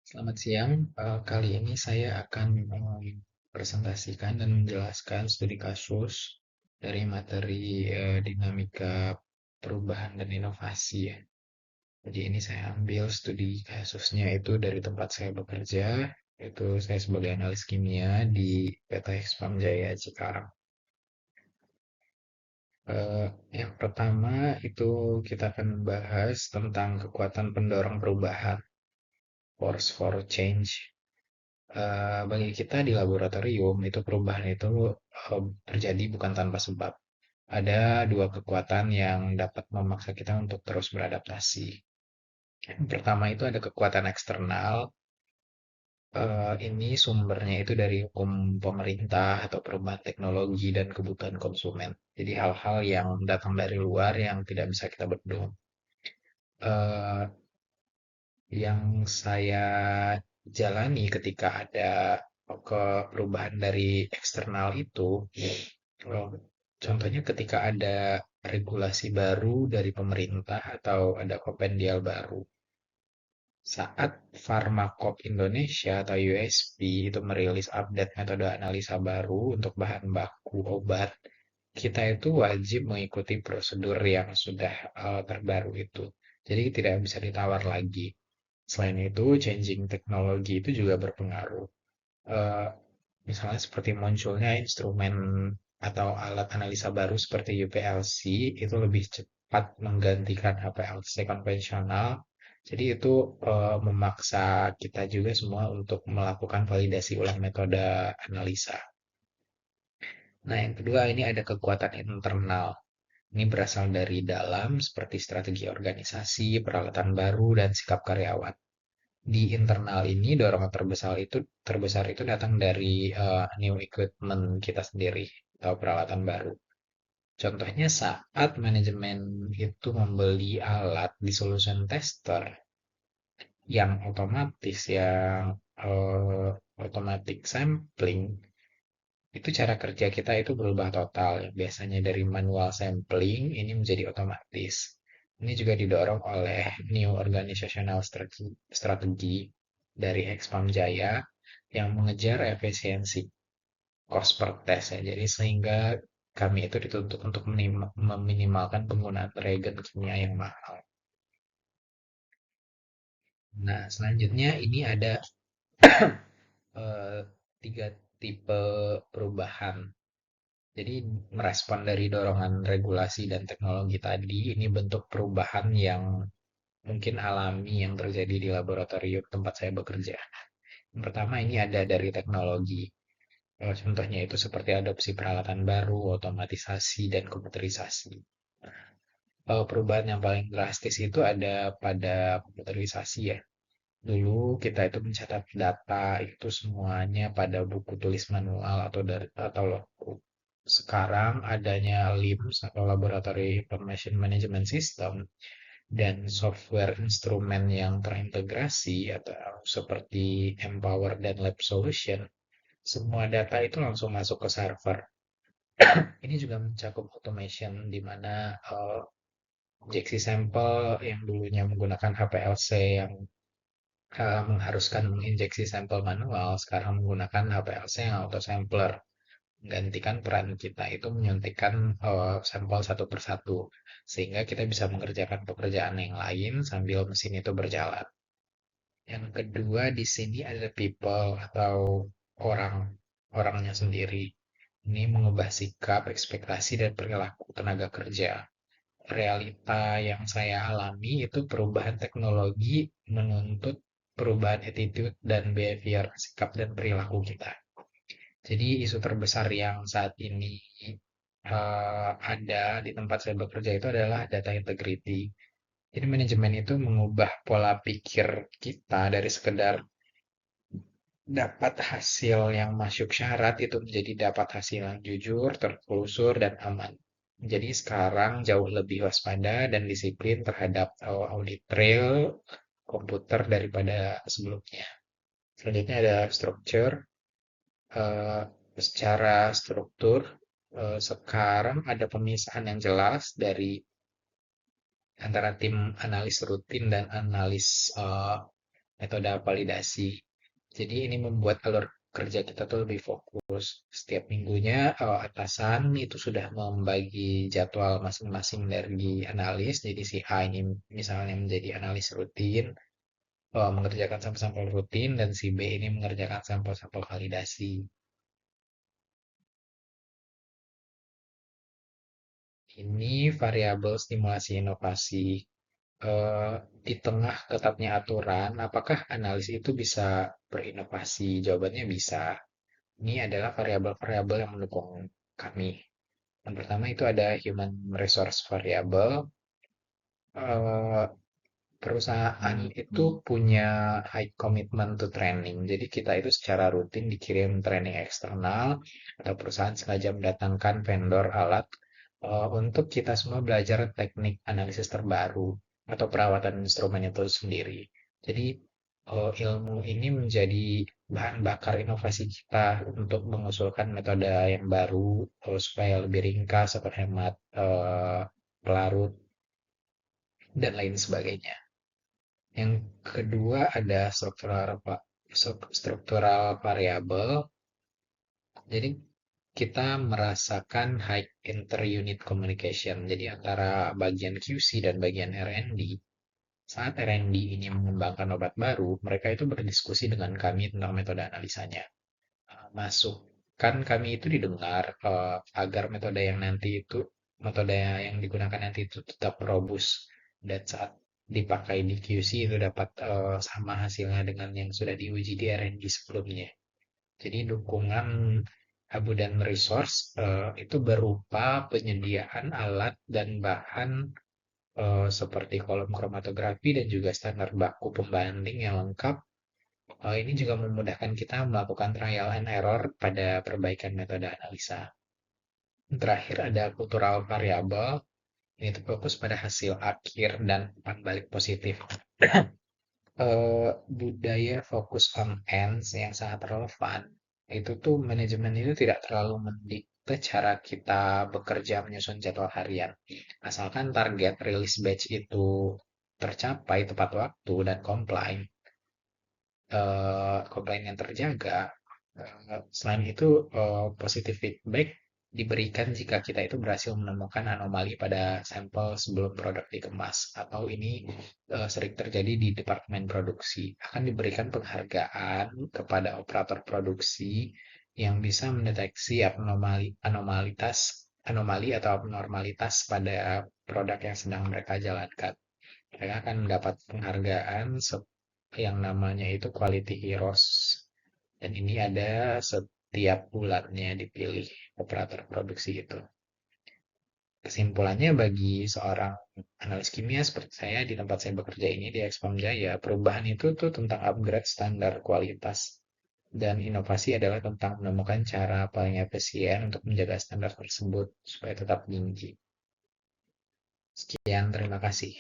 Selamat siang. Kali ini saya akan presentasikan dan menjelaskan studi kasus dari materi dinamika perubahan dan inovasi ya. Jadi ini saya ambil studi kasusnya itu dari tempat saya bekerja, itu saya sebagai analis kimia di PT Expam Jaya Cikarang. Yang pertama itu kita akan membahas tentang kekuatan pendorong perubahan, force for change. Bagi kita di laboratorium itu perubahan itu terjadi bukan tanpa sebab. Ada dua kekuatan yang dapat memaksa kita untuk terus beradaptasi. Yang pertama itu ada kekuatan eksternal. Ini sumbernya itu dari hukum pemerintah atau perubahan teknologi dan kebutuhan konsumen. Jadi hal-hal yang datang dari luar yang tidak bisa kita bendung. Eh, yang saya jalani ketika ada perubahan dari eksternal itu, contohnya ketika ada regulasi baru dari pemerintah atau ada kompendial baru. Saat Pharmacop Indonesia atau USP itu merilis update metode analisa baru untuk bahan baku obat, kita itu wajib mengikuti prosedur yang sudah terbaru itu. Jadi tidak bisa ditawar lagi. Selain itu, changing teknologi itu juga berpengaruh. Eh, Misalnya seperti munculnya instrumen atau alat analisa baru seperti UPLC itu lebih cepat menggantikan HPLC konvensional. Jadi itu memaksa kita juga semua untuk melakukan validasi ulang metode analisa. Nah, yang kedua ini ada kekuatan internal. Ini berasal dari dalam seperti strategi organisasi, peralatan baru, dan sikap karyawan. Di internal ini dorongan terbesar itu datang dari new equipment kita sendiri atau peralatan baru. Contohnya saat manajemen itu membeli alat di solution tester yang otomatis, yang automatic sampling, itu cara kerja kita itu berubah total. Yang biasanya dari manual sampling ini menjadi otomatis. Ini juga didorong oleh new organizational strategi dari Expam Jaya yang mengejar efisiensi cost per test ya. Jadi sehingga kami itu dituntut untuk meminimalkan penggunaan reagen kimia yang mahal. Nah, selanjutnya ini ada eh, tiga tipe perubahan. Jadi merespon dari dorongan regulasi dan teknologi tadi, ini bentuk perubahan yang mungkin alami yang terjadi di laboratorium tempat saya bekerja. Yang pertama ini ada dari teknologi. Contohnya itu seperti adopsi peralatan baru, otomatisasi, dan komputerisasi. Perubahan yang paling drastis itu ada pada komputerisasi ya. Dulu kita itu mencatat data itu semuanya pada buku tulis manual atau logbook. Sekarang adanya LIMS atau Laboratory Information Management System dan software instrumen yang terintegrasi atau seperti Empower dan Lab Solution, semua data itu langsung masuk ke server. Ini juga mencakup automation di mana injeksi sampel yang dulunya menggunakan HPLC yang mengharuskan menginjeksi sampel manual, sekarang menggunakan HPLC yang auto sampler. Menggantikan peran kita itu menyuntikkan sampel satu persatu, sehingga kita bisa mengerjakan pekerjaan yang lain sambil mesin itu berjalan. Yang kedua di sini ada people atau orang, orangnya sendiri. Ini mengubah sikap, ekspektasi, dan perilaku tenaga kerja. Realita yang saya alami itu perubahan teknologi menuntut perubahan attitude dan behavior, sikap dan perilaku kita. Jadi isu terbesar yang saat ini ada di tempat saya bekerja itu adalah data integrity. Jadi manajemen itu mengubah pola pikir kita dari sekedar dapat hasil yang masuk syarat itu menjadi dapat hasil yang jujur, tertelusur, dan aman. Jadi sekarang jauh lebih waspada dan disiplin terhadap audit trail komputer daripada sebelumnya. Selanjutnya ada structure. eh, Secara struktur, sekarang ada pemisahan yang jelas dari antara tim analis rutin dan analis metode validasi. Jadi ini membuat alur kerja kita tuh lebih fokus. Setiap minggunya atasan itu sudah membagi jadwal masing-masing dari analis. Jadi si A ini misalnya menjadi analis rutin, mengerjakan sampel-sampel rutin, dan si B ini mengerjakan sampel-sampel validasi. Ini variabel stimulasi inovasi. Di tengah ketatnya aturan, apakah analis itu bisa berinovasi? Jawabannya bisa. Ini adalah variabel-variabel yang mendukung kami. Yang pertama itu ada human resource variable. Eh, Perusahaan itu punya high commitment to training. Jadi kita itu secara rutin dikirim training eksternal atau perusahaan sengaja mendatangkan vendor alat untuk kita semua belajar teknik analisis terbaru atau perawatan instrumen itu sendiri. Jadi ilmu ini menjadi bahan bakar inovasi kita untuk mengusulkan metode yang baru supaya lebih ringkas atau hemat pelarut dan lain sebagainya. Yang kedua ada struktural variabel. Jadi kita merasakan high inter-unit communication. Jadi antara bagian QC dan bagian R&D. Saat R&D ini mengembangkan obat baru, mereka itu berdiskusi dengan kami tentang metode analisanya. Masukan kami itu didengar agar metode yang digunakan nanti itu tetap robust dan saat dipakai di QC itu dapat sama hasilnya dengan yang sudah diuji di R&D sebelumnya. Jadi dukungan abu dan resource itu berupa penyediaan alat dan bahan seperti kolom kromatografi dan juga standar baku pembanding yang lengkap. Ini juga memudahkan kita melakukan trial and error pada perbaikan metode analisa. Terakhir ada cultural variable. Ini tuh fokus pada hasil akhir dan umpan balik positif. Budaya fokus on ends yang sangat relevan. Itu tuh manajemen itu tidak terlalu mendikte cara kita bekerja menyusun jadwal harian. Asalkan target rilis batch itu tercapai tepat waktu dan komplain yang terjaga. Selain itu, positive feedback diberikan jika kita itu berhasil menemukan anomali pada sampel sebelum produk dikemas, atau ini sering terjadi di departemen produksi. Akan diberikan penghargaan kepada operator produksi yang bisa mendeteksi anomali atau abnormalitas pada produk yang sedang mereka jalankan. Mereka akan mendapat penghargaan yang namanya itu Quality Heroes. Dan ini ada setiap bulannya dipilih operator produksi itu. Kesimpulannya bagi seorang analis kimia seperti saya di tempat saya bekerja ini di Expam Jaya, perubahan itu tuh tentang upgrade standar kualitas. Dan inovasi adalah tentang menemukan cara paling efisien untuk menjaga standar tersebut supaya tetap tinggi. Sekian, terima kasih.